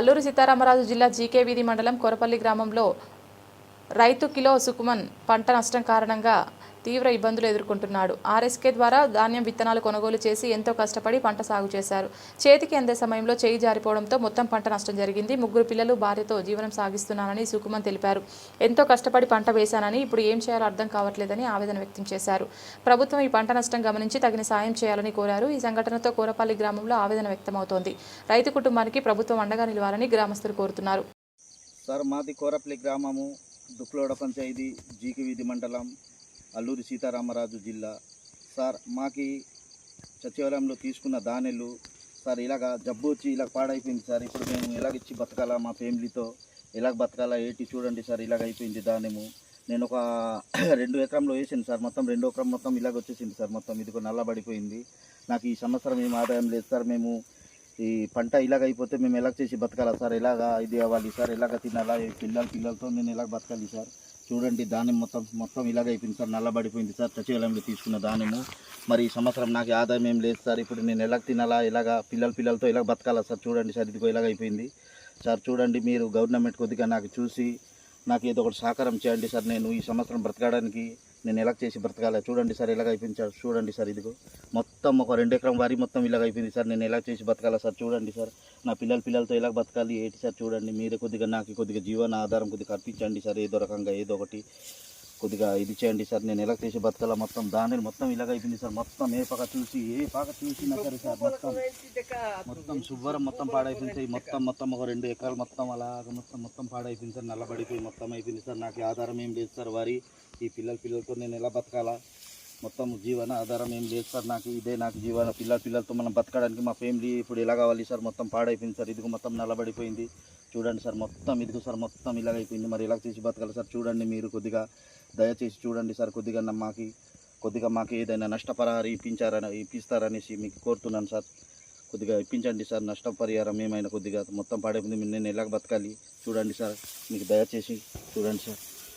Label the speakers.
Speaker 1: అల్లూరు సీతారామరాజు జిల్లా జీకే వీధి మండలం కొరపల్లి గ్రామంలో రైతు కిలో సుకుమన్ పంట నష్టం కారణంగా తీవ్ర ఇబ్బందులు ఎదుర్కొంటున్నాడు. ఆర్ఎస్కే ద్వారా ధాన్యం విత్తనాలు కొనుగోలు చేసి ఎంతో కష్టపడి పంట సాగు చేశారు. చేతికి అందే సమయంలో చేయి జారిపోవడంతో మొత్తం పంట నష్టం జరిగింది. 3 పిల్లలు భార్యతో జీవనం సాగిస్తున్నానని సుకుమన్ తెలిపారు. ఎంతో కష్టపడి పంట వేశానని ఇప్పుడు ఏం చేయాలో అర్థం కావట్లేదని ఆవేదన వ్యక్తం చేశారు. ప్రభుత్వం ఈ పంట నష్టం గమనించి తగిన సాయం చేయాలని కోరారు. ఈ సంఘటనతో కోరపల్లి గ్రామంలో ఆవేదన వ్యక్తమవుతోంది. రైతు కుటుంబానికి ప్రభుత్వం అండగా నిలవాలని గ్రామస్తులు కోరుతున్నారు.
Speaker 2: సార్ మాది కోరపల్లి గ్రామము, దుప్లోడ పంచాయతీ, జీకి వీధి మండలం, అల్లూరి సీతారామరాజు జిల్లా. సార్ మాకి సచివాలయంలో తీసుకున్న ధాన్యాలు సార్ ఇలాగ జబ్బు వచ్చి ఇలా పాడైపోయింది సార్. ఇప్పుడు మేము ఎలాగిచ్చి బతకాలా, మా ఫ్యామిలీతో ఎలాగ బతకాలా ఏంటి చూడండి సార్. ఇలాగ అయిపోయింది ధాన్యము. నేను ఒక 2 ఎకరంలో వేసాను సార్. మొత్తం 2 ఎకరం మొత్తం ఇలాగ వచ్చేసింది సార్. మొత్తం ఇదిగో నల్లబడిపోయింది. నాకు ఈ సంవత్సరం ఏం ఆదాయం లేదు సార్. మేము ఈ పంట ఇలాగ అయిపోతే మేము ఎలాగ చేసి బతకాలా సార్. ఎలాగా ఇది అవ్వాలి సార్, ఎలాగ తినాలా, పిల్లలతో నేను ఎలాగ బతకాలి సార్. చూడండి ధాన్యం మొత్తం ఇలాగ అయిపోయింది సార్. నల్లబడిపోయింది సార్. సచివాలయంలో తీసుకున్న ధాన్యము. మరి ఈ సంవత్సరం నాకు ఆదాయం ఏం లేదు సార్. ఇప్పుడు నేను ఎలాగ తినాలా, ఎలాగ పిల్లలతో ఎలాగ బతకాలా సార్. చూడండి సార్, ఇదిగో ఇలాగ అయిపోయింది సార్. చూడండి మీరు గవర్నమెంట్ కొద్దిగా నాకు చూసి నాకు ఏదో ఒకటి సహకారం చేయండి సార్. నేను ఈ సంవత్సరం బ్రతకడానికి నేను ఎలాగ చేసి బ్రతకాలి. చూడండి సార్ ఎలాగ అయిపోయింది సార్. చూడండి సార్, ఇదిగో మొత్తం ఒక 2 ఎకరం వారి మొత్తం ఇలాగ అయిపోయింది సార్. నేను ఎలా చేసి బతకాలా సార్. చూడండి సార్, నా పిల్లలతో ఎలా బతకాలి ఏంటి సార్. చూడండి మీరే కొద్దిగా నాకు కొద్దిగా జీవన ఆధారం కొద్దిగా కల్పించండి సార్. ఏదో రకంగా ఏదో ఒకటి కొద్దిగా ఇది చేయండి సార్. నేను ఎలా చేసి బతకాలా. మొత్తం దాని మొత్తం ఇలాగ అయిపోయింది సార్. మొత్తం ఏ పాక చూసినా సరే సార్ మొత్తం శుభ్రం మొత్తం పాడైపోయింది సార్. మొత్తం ఒక 2 ఎకరాలు మొత్తం అలాగ మొత్తం పాడైపోయింది సార్. నల్లబడిపోయి మొత్తం అయిపోయింది సార్. నాకు ఆధారం ఏం లేదు సార్. వారి ఈ పిల్లలతో నేను ఎలా బతకాలా. మొత్తం జీవన ఆధారం ఏం లేదు సార్. నాకు ఇదే నాకు జీవన పిల్లలతో మనం బతకడానికి మా ఫ్యామిలీ ఇప్పుడు ఎలా కావాలి సార్. మొత్తం పాడైపోయింది సార్. ఇదిగో మొత్తం నల్లబడిపోయింది. చూడండి సార్ మొత్తం ఇదిగో సార్ మొత్తం ఇలాగైపోయింది. మరి ఎలా చేసి బతకాలి సార్. చూడండి మీరు కొద్దిగా దయచేసి చూడండి సార్. కొద్దిగా మాకు ఏదైనా నష్టపరిహారం ఇప్పిస్తారనేసి మీకు కోరుతున్నాను సార్. కొద్దిగా ఇప్పించండి సార్ నష్టపరిహారం ఏమైనా. కొద్దిగా మొత్తం పాడైపోయింది. నేను ఎలా బతకాలి చూడండి సార్. మీకు దయచేసి చూడండి సార్.